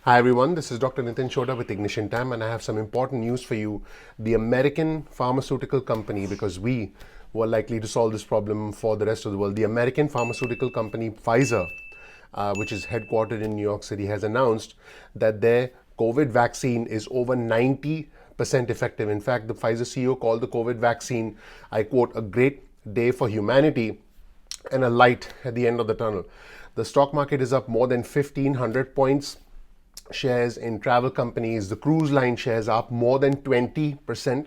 Hi everyone, this is Dr. Chhoda with Ignition Time, and I have some important news for you. The American pharmaceutical company, because we were likely to solve this problem for the rest of the world, the American pharmaceutical company Pfizer, which is headquartered in New York City, has announced that their COVID vaccine is over 90% effective. In fact, the Pfizer CEO called the COVID vaccine, I quote, a great day for humanity and a light at the end of the tunnel. The stock market is up more than 1,500 points. Shares in travel companies, the cruise line shares are up more than 20%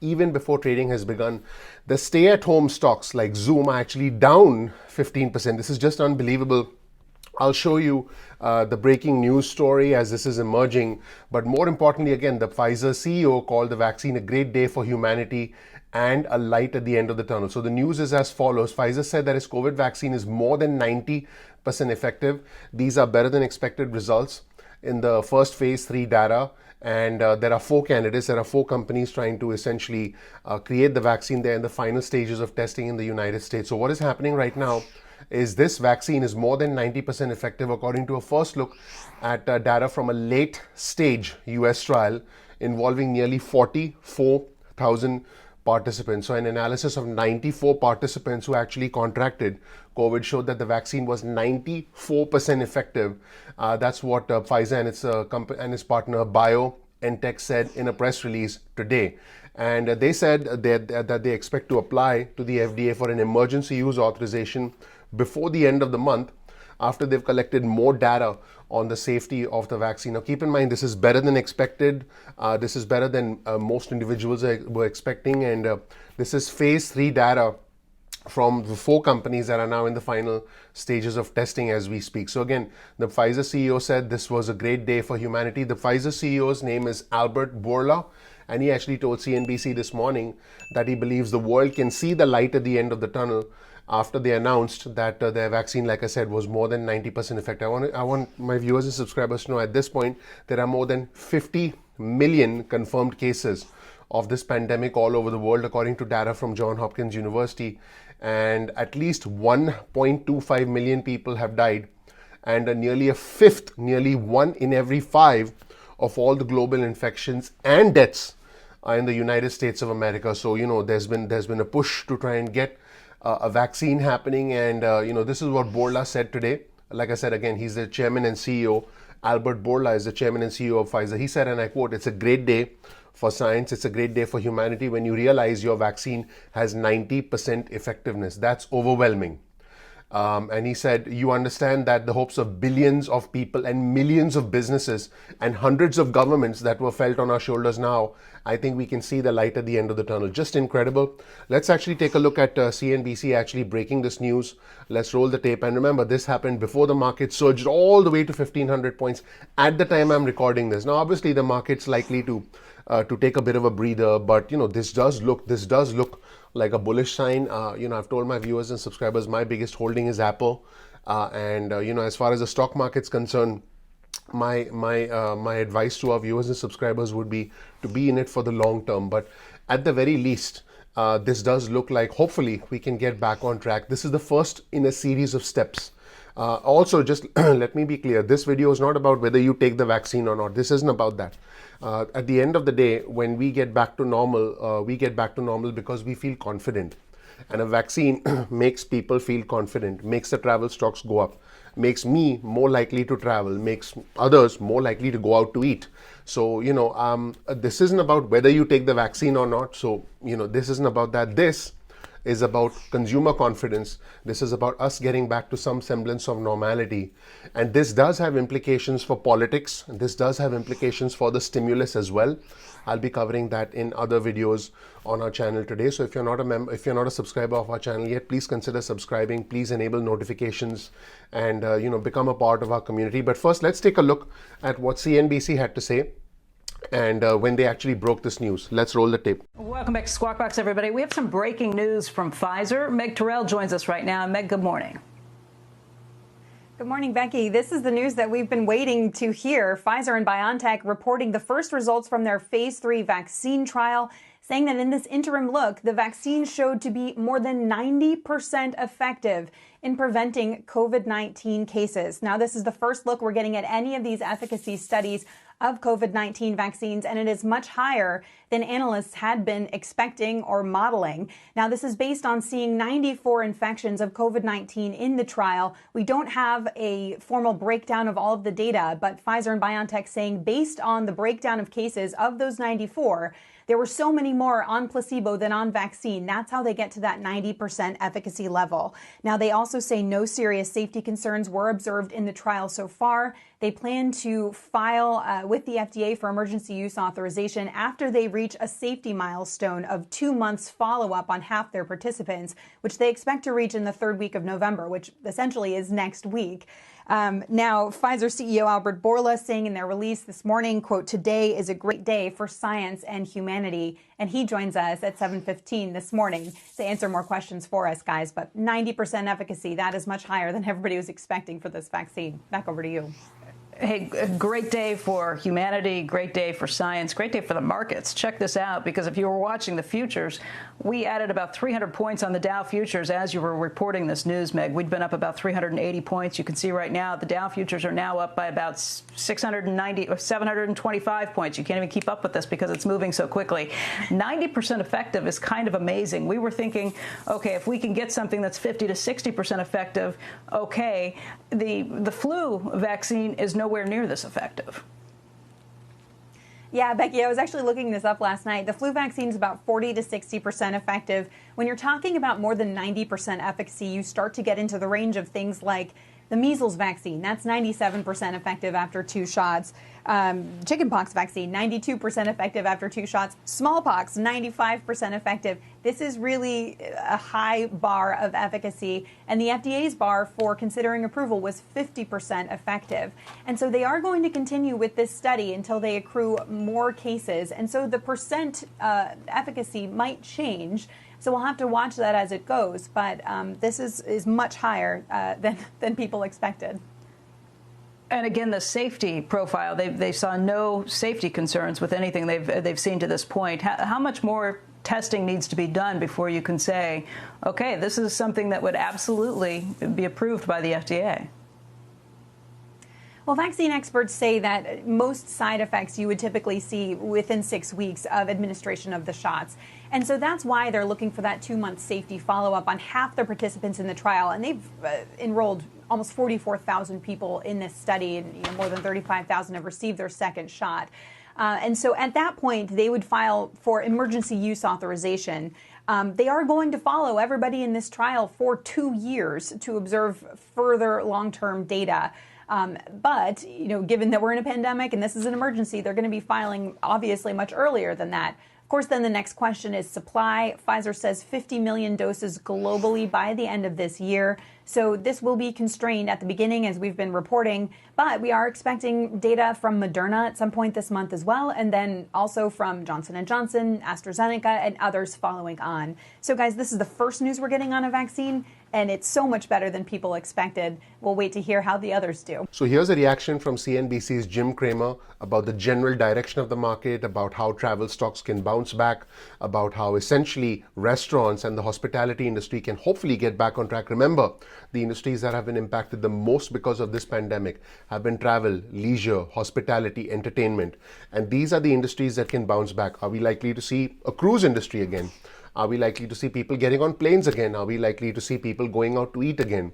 even before trading has begun. The stay-at-home stocks like Zoom are actually down 15%. This is just unbelievable. I'll show you the breaking news story as this is emerging. But more importantly, again, the Pfizer CEO called the vaccine a great day for humanity and a light at the end of the tunnel. So the news is as follows. Pfizer said that its COVID vaccine is more than 90% effective. These are better than expected results in the first phase 3 data, and there are 4 candidates, there are 4 companies trying to essentially create the vaccine. They're in the final stages of testing in the United States. So what is happening right now is this vaccine is more than 90% effective according to a first look at data from a late stage US trial involving nearly 44,000 participants. So an analysis of 94 participants who actually contracted COVID showed that the vaccine was 94% effective. That's what Pfizer and its partner BioNTech said in a press release today. And they said that they expect to apply to the FDA for an emergency use authorization before the end of the month, after they've collected more data on the safety of the vaccine. Now, keep in mind, this is better than expected. This is better than most individuals were expecting. And this is phase 3 data from the 4 companies that are now in the final stages of testing as we speak. So again, the Pfizer CEO said this was a great day for humanity. The Pfizer CEO's name is Albert Bourla, and he actually told CNBC this morning that he believes the world can see the light at the end of the tunnel after they announced that their vaccine, like I said, was more than 90% effective. I want my viewers and subscribers to know at this point there are more than 50 million confirmed cases of this pandemic all over the world, according to data from Johns Hopkins University, and at least 1.25 million people have died, and nearly a fifth, nearly 1 in every 5 of all the global infections and deaths are in the United States of America. So there's been a push to try and get a vaccine happening, and this is what Bourla said today. Like I said, again, he's the chairman and CEO. Albert Bourla is the chairman and CEO of Pfizer. He said, and I quote, "It's a great day for science. It's a great day for humanity when you realize your vaccine has 90% effectiveness. That's overwhelming." And he said, "You understand that the hopes of billions of people and millions of businesses and hundreds of governments that were felt on our shoulders now, I think we can see the light at the end of the tunnel." Just incredible. Let's actually take a look at CNBC actually breaking this news. Let's roll the tape. And remember, this happened before the market surged all the way to 1,500 points at the time I'm recording this. Now, obviously, the market's likely to take a bit of a breather, but this does look like a bullish sign. I've told my viewers and subscribers my biggest holding is Apple, and as far as the stock market's concerned, my advice to our viewers and subscribers would be to be in it for the long term. But at the very least, this does look like hopefully we can get back on track. This is the first in a series of steps. Also, just let me be clear, this video is not about whether you take the vaccine or not. This isn't about that. At the end of the day, when we get back to normal, we get back to normal because we feel confident. And a vaccine makes people feel confident, makes the travel stocks go up, makes me more likely to travel, makes others more likely to go out to eat. So, this isn't about whether you take the vaccine or not. So, this isn't about that. This is about consumer confidence. This is about us getting back to some semblance of normality. And this does have implications for politics. This does have implications for the stimulus as well. I'll be covering that in other videos on our channel today. So if you're not a member, if you're not a subscriber of our channel yet, please consider subscribing. Please enable notifications and become a part of our community. But first, let's take a look at what CNBC had to say and when they actually broke this news. Let's roll the tape. Welcome back to Squawk Box, everybody. We have some breaking news from Pfizer. Meg Tirrell joins us right now. Meg, good morning. Good morning, Becky. This is the news that we've been waiting to hear. Pfizer and BioNTech reporting the first results from their phase 3 vaccine trial, saying that in this interim look, the vaccine showed to be more than 90% effective in preventing COVID-19 cases. Now, this is the first look we're getting at any of these efficacy studies of COVID-19 vaccines, and it is much higher than analysts had been expecting or modeling. Now, this is based on seeing 94 infections of COVID-19 in the trial. We don't have a formal breakdown of all of the data, but Pfizer and BioNTech saying based on the breakdown of cases of those 94, there were so many more on placebo than on vaccine. That's how they get to that 90% efficacy level. Now, they also say no serious safety concerns were observed in the trial so far. They plan to file with the FDA for emergency use authorization after they reach a safety milestone of 2 months follow-up on half their participants, which they expect to reach in the third week of November, which essentially is next week. Now, Pfizer CEO Albert Bourla saying in their release this morning, quote, "Today is a great day for science and humanity." And he joins us at 7:15 this morning to answer more questions for us, guys. But 90% efficacy, that is much higher than everybody was expecting for this vaccine. Back over to you. Hey, a great day for humanity, great day for science, great day for the markets. Check this out, because if you were watching the futures, we added about 300 points on the Dow futures as you were reporting this news, Meg. We'd been up about 380 points. You can see right now the Dow futures are now up by about 690 or 725 points. You can't even keep up with this because it's moving so quickly. 90% effective is kind of amazing. We were thinking, okay, if we can get something that's 50 to 60% effective, okay. The flu vaccine is nowhere near this effective. Yeah, Becky, I was actually looking this up last night. The flu vaccine is about 40 to 60% effective. When you're talking about more than 90% efficacy, you start to get into the range of things like the measles vaccine. That's 97% effective after 2 shots. Chickenpox vaccine, 92% effective after 2 shots. Smallpox, 95% effective. This is really a high bar of efficacy. And the FDA's bar for considering approval was 50% effective. And so they are going to continue with this study until they accrue more cases. And so the percent efficacy might change. So we'll have to watch that as it goes. But this is much higher than people expected. And again, the safety profile, they saw no safety concerns with anything they've seen to this point. How much more testing needs to be done before you can say, okay, this is something that would absolutely be approved by the FDA? Well, vaccine experts say that most side effects you would typically see within 6 weeks of administration of the shots. And so that's why they're looking for that 2-month safety follow-up on half the participants in the trial. And they've enrolled almost 44,000 people in this study, and more than 35,000 have received their second shot. And so at that point, they would file for emergency use authorization. They are going to follow everybody in this trial for 2 years to observe further long-term data. But, given that we're in a pandemic and this is an emergency, they're going to be filing obviously much earlier than that. Of course, then the next question is supply. Pfizer says 50 million doses globally by the end of this year. So this will be constrained at the beginning, as we've been reporting. But we are expecting data from Moderna at some point this month as well, and then also from Johnson & Johnson, AstraZeneca, and others following on. So, guys, this is the first news we're getting on a vaccine, and it's so much better than people expected. We'll wait to hear how the others do. So here's a reaction from CNBC's Jim Cramer about the general direction of the market, about how travel stocks can bounce back, about how essentially restaurants and the hospitality industry can hopefully get back on track. Remember, the industries that have been impacted the most because of this pandemic have been travel, leisure, hospitality, entertainment. And these are the industries that can bounce back. Are we likely to see a cruise industry again? Are we likely to see people getting on planes again? Are we likely to see people going out to eat again?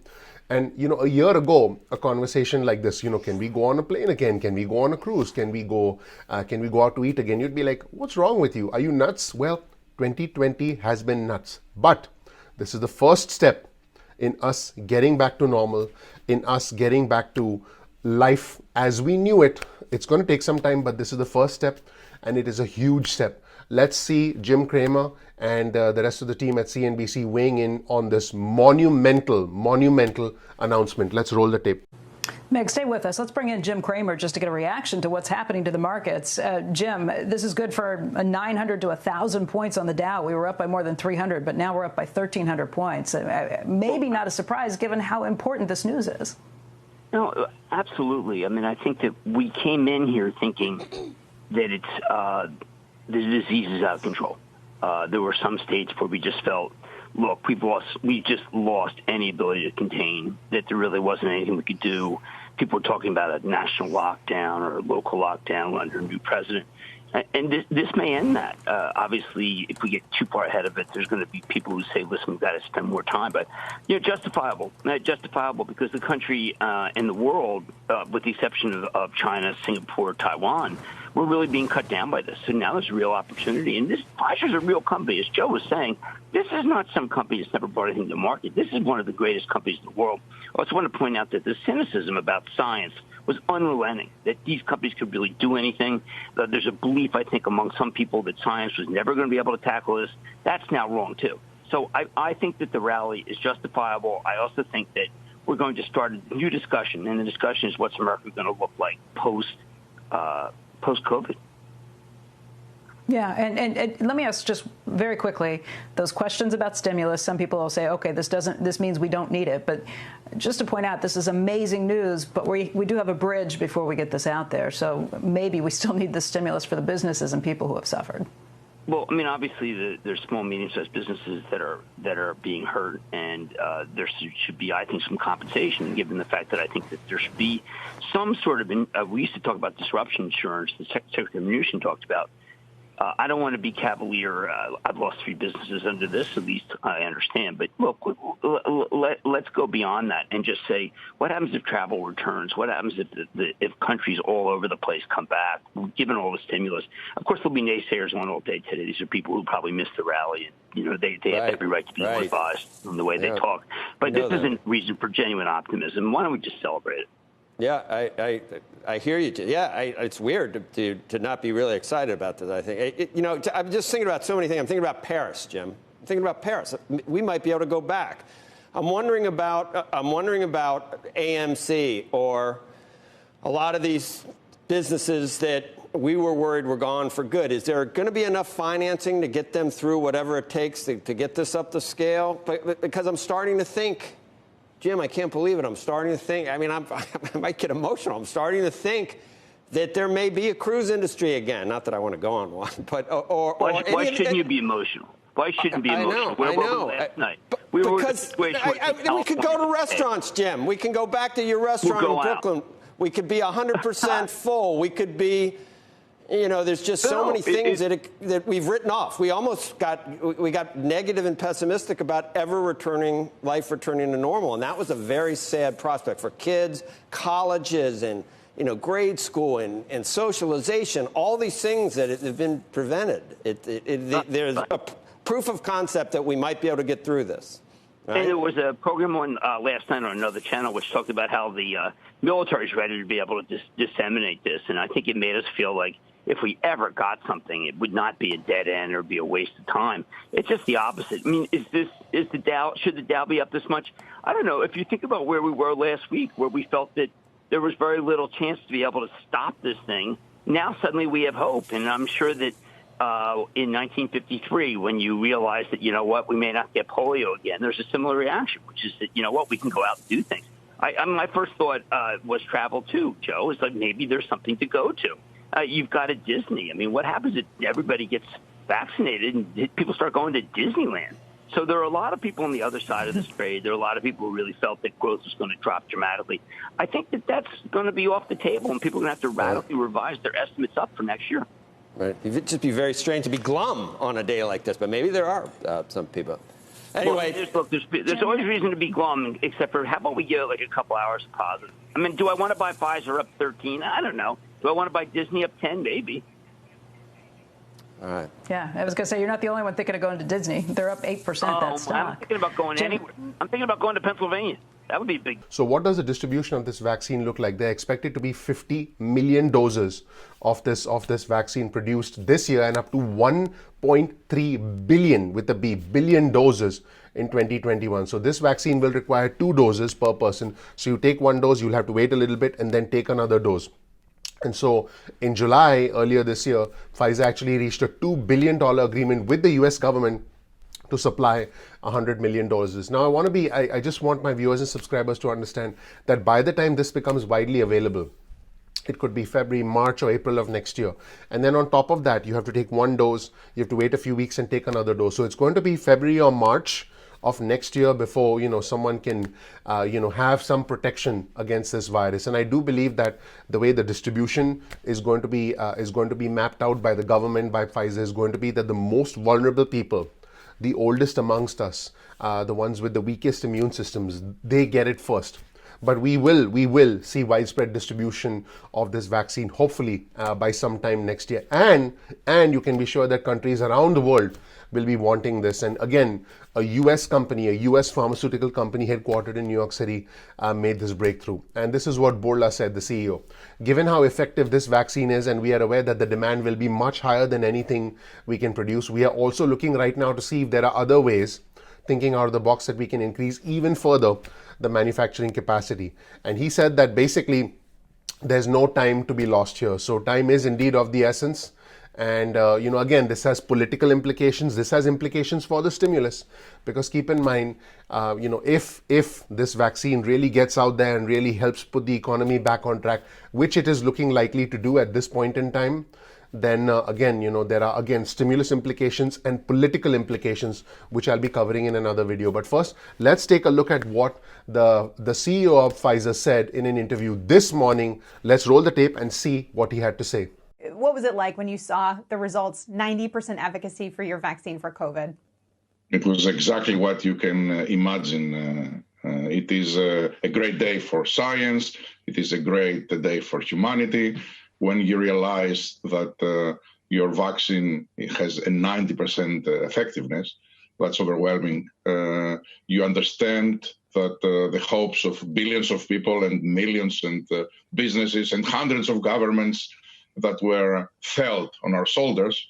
And, a year ago, a conversation like this, can we go on a plane again? Can we go on a cruise? Can we go out to eat again? You'd be like, what's wrong with you? Are you nuts? Well, 2020 has been nuts. But this is the first step in us getting back to normal, in us getting back to life as we knew it. It's going to take some time, but this is the first step, and it is a huge step. Let's see Jim Cramer and the rest of the team at CNBC weighing in on this monumental announcement. Let's roll the tape. Meg, stay with us. Let's bring in Jim Cramer just to get a reaction to what's happening to the markets. Jim, this is good for 900 to 1,000 points on the Dow. We were up by more than 300, but now we're up by 1,300 points. Maybe not a surprise given how important this news is. No, absolutely. I mean, I think that we came in here thinking that the disease is out of control. There were some states where we just felt, look, we just lost any ability to contain, that there really wasn't anything we could do. People were talking about a national lockdown or a local lockdown under a new president. And this may end that. Obviously, if we get too far ahead of it, there's going to be people who say, listen, we've got to spend more time. But, justifiable. Justifiable because the country and the world, with the exception of China, Singapore, Taiwan, we're really being cut down by this. So now there's a real opportunity. And Pfizer's a real company. As Joe was saying, this is not some company that's never brought anything to market. This is one of the greatest companies in the world. I also want to point out that the cynicism about science was unrelenting, that these companies could really do anything. There's a belief, I think, among some people that science was never going to be able to tackle this. That's now wrong, too. So I think that the rally is justifiable. I also think that we're going to start a new discussion, and the discussion is what's America going to look like post-COVID. Yeah, and let me ask just very quickly, those questions about stimulus, some people will say, okay, this means we don't need it. But just to point out, this is amazing news, but we do have a bridge before we get this out there. So maybe we still need the stimulus for the businesses and people who have suffered. Well, I mean, obviously, there's small, medium-sized businesses that are being hurt, and there should be, I think, some compensation, given the fact that I think that there should be some sort of. We used to talk about disruption insurance. The Secretary of Communication talked about. I don't want to be cavalier. I've lost 3 businesses under this, at least I understand. But look, let's go beyond that and just say, what happens if travel returns? What happens if countries all over the place come back, given all the stimulus? Of course, there'll be naysayers on all day today. These are people who probably missed the rally. And, they have every right to be advised in the way they talk. But this isn't reason for genuine optimism. Why don't we just celebrate it? Yeah, I hear you. Yeah, it's weird to not be really excited about this. I think I'm just thinking about so many things. I'm thinking about Paris, Jim. I'm thinking about Paris. We might be able to go back. I'm wondering about AMC or a lot of these businesses that we were worried were gone for good. Is there going to be enough financing to get them through whatever it takes to get this up the scale? But because I'm starting to think. Jim, I can't believe it. I'm starting to think, I might get emotional. I'm starting to think that there may be a cruise industry again. Not that I want to go on one, but why shouldn't you be emotional? Why shouldn't be emotional? I know. Last night? We could go to restaurants, Jim. We can go back to your restaurant in Brooklyn. We could be 100% full. We could be. There's just so many things that we've written off. We almost got negative and pessimistic about life returning to normal. And that was a very sad prospect for kids, colleges, and, grade school and socialization, all these things that have been prevented. There's a proof of concept that we might be able to get through this. Right? And there was a program on last night on another channel which talked about how the military is ready to be able to disseminate this. And I think it made us feel like if we ever got something, it would not be a dead end or be a waste of time. It's just the opposite. I mean, should the Dow be up this much? I don't know. If you think about where we were last week, where we felt that there was very little chance to be able to stop this thing, now suddenly we have hope. And I'm sure that in 1953, when you realize that, we may not get polio again, there's a similar reaction, which is that, we can go out and do things. My first thought was travel, too, Joe. It's like maybe there's something to go to. You've got a Disney. I mean, what happens if everybody gets vaccinated and people start going to Disneyland? So there are a lot of people on the other side of this trade. There are a lot of people who really felt that growth was going to drop dramatically. I think that that's going to be off the table, and people are going to have to radically revise their estimates up for next year. Right. It'd just be very strange to be glum on a day like this, but maybe there are some people. Anyway. There's always reason to be glum, except for how about we give it like a couple hours of positive? I mean, do I want to buy Pfizer up 13? I don't know. Do I want to buy Disney up 10? Maybe. All right. Yeah, I was going to say, you're not the only one thinking of going to Disney. They're up 8%, that stock. I'm thinking about going anywhere. I'm thinking about going to Pennsylvania. That would be big. So what does the distribution of this vaccine look like? They're expected to be 50 million doses of this vaccine produced this year and up to 1.3 billion, with a B, billion doses in 2021. So this vaccine will require 2 doses per person. So you take 1 dose, you'll have to wait a little bit and then take another dose. And so in July, earlier this year, Pfizer actually reached a $2 billion agreement with the US government to supply 100 million doses. Now, I just want my viewers and subscribers to understand that by the time this becomes widely available, It could be February, March, or April of next year. And then on top of that, you have to take one dose, you have to wait a few weeks and take another dose. So it's going to be February or March of next year before someone can have some protection against this virus. And I do believe that the way the distribution is going to be mapped out by the government, by Pfizer, is going to be that the most vulnerable people, the oldest amongst us, the ones with the weakest immune systems, they get it first. But we will see widespread distribution of this vaccine, hopefully by sometime next year. And you can be sure that countries around the world will be wanting this. And again, a US company, a US pharmaceutical company headquartered in New York City made this breakthrough. And this is what Bourla said, the CEO. Given how effective this vaccine is, and we are aware that the demand will be much higher than anything we can produce, we are also looking right now to see if there are other ways, thinking out of the box, that we can increase even further the manufacturing capacity. And he said that basically there's no time to be lost here. So time is indeed of the essence. And again, this has political implications. This has implications for the stimulus, because keep in mind, if this vaccine really gets out there and really helps put the economy back on track, which it is looking likely to do at this point in time, then again, there are again stimulus implications and political implications, which I'll be covering in another video. But first, let's take a look at what the CEO of Pfizer said in an interview this morning. Let's roll the tape and see what he had to say. What was it like when you saw the results, 90% efficacy for your vaccine for COVID? It was exactly what you can imagine. It is a great day for science. It is a great day for humanity. When you realize that your vaccine has a 90% effectiveness, that's overwhelming. You understand that the hopes of billions of people and millions and businesses and hundreds of governments that were felt on our shoulders,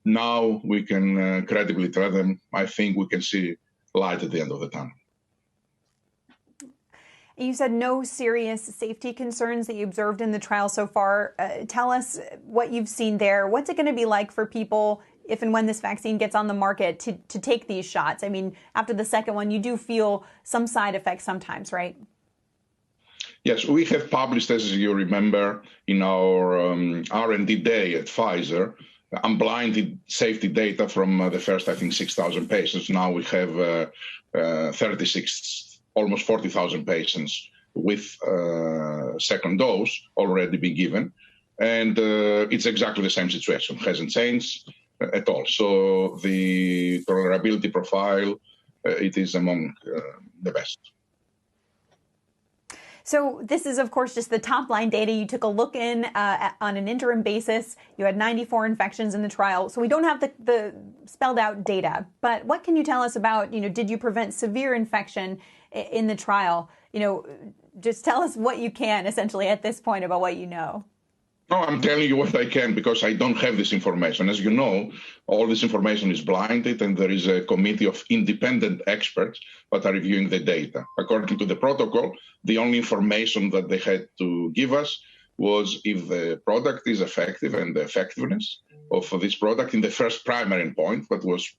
now we can credibly tell them, I think we can see light at the end of the tunnel. You said no serious safety concerns that you observed in the trial so far. Tell us what you've seen there. What's it going to be like for people if and when this vaccine gets on the market to take these shots? I mean, after the second one, you do feel some side effects sometimes, right? Yes, we have published, as you remember, in our R&D day at Pfizer, unblinded safety data from the first, I think, 6,000 patients. Now we have 36, almost 40,000 patients with second dose already been given. And it's exactly the same situation. It hasn't changed at all. So the tolerability profile, it is among the best. So this is, of course, just the top line data. You took a look in on an interim basis. You had 94 infections in the trial. So we don't have the spelled out data. But what can you tell us about, did you prevent severe infection in the trial? Just tell us what you can, essentially, at this point about what you know. No, I'm telling you what I can because I don't have this information. As you know, all this information is blinded, and there is a committee of independent experts that are reviewing the data. According to the protocol, the only information that they had to give us was if the product is effective and the effectiveness of this product in the first primary endpoint, that was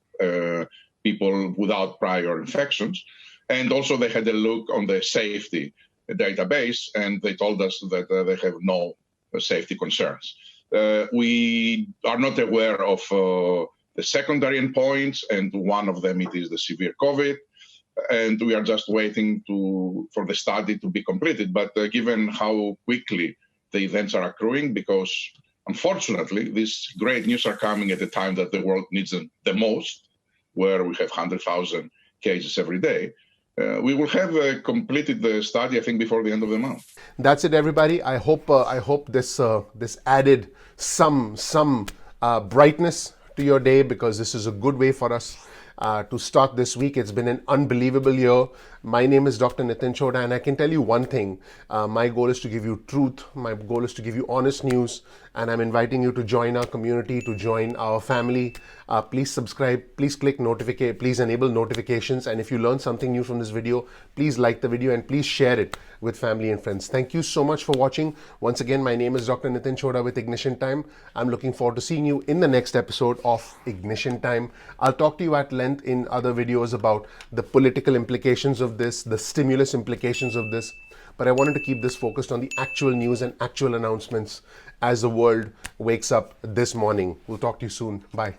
people without prior infections. And also they had a look on the safety database, and they told us that they have no safety concerns. We are not aware of the secondary endpoints, and one of them it is the severe COVID, and we are just waiting for the study to be completed. But given how quickly the events are accruing, because unfortunately these great news are coming at a time that the world needs them the most, where we have 100,000 cases every day, we will have completed the study, I think, before the end of the month. That's it, everybody. I hope this added some brightness to your day, because this is a good way for us to start this week. It's been an unbelievable year. My name is Dr. Nitin Chhoda, and I can tell you one thing. My goal is to give you truth. My goal is to give you honest news, and I'm inviting you to join our community, to join our family. Please subscribe, please click notification, please enable notifications, and if you learn something new from this video, please like the video and please share it with family and friends. Thank you so much for watching. Once again, my name is Dr. Nitin Chhoda with Ignition Time. I'm looking forward to seeing you in the next episode of Ignition Time. I'll talk to you at length in other videos about the political implications of this, the stimulus implications of this. but I wanted to keep this focused on the actual news and actual announcements as the world wakes up this morning. We'll talk to you soon. Bye.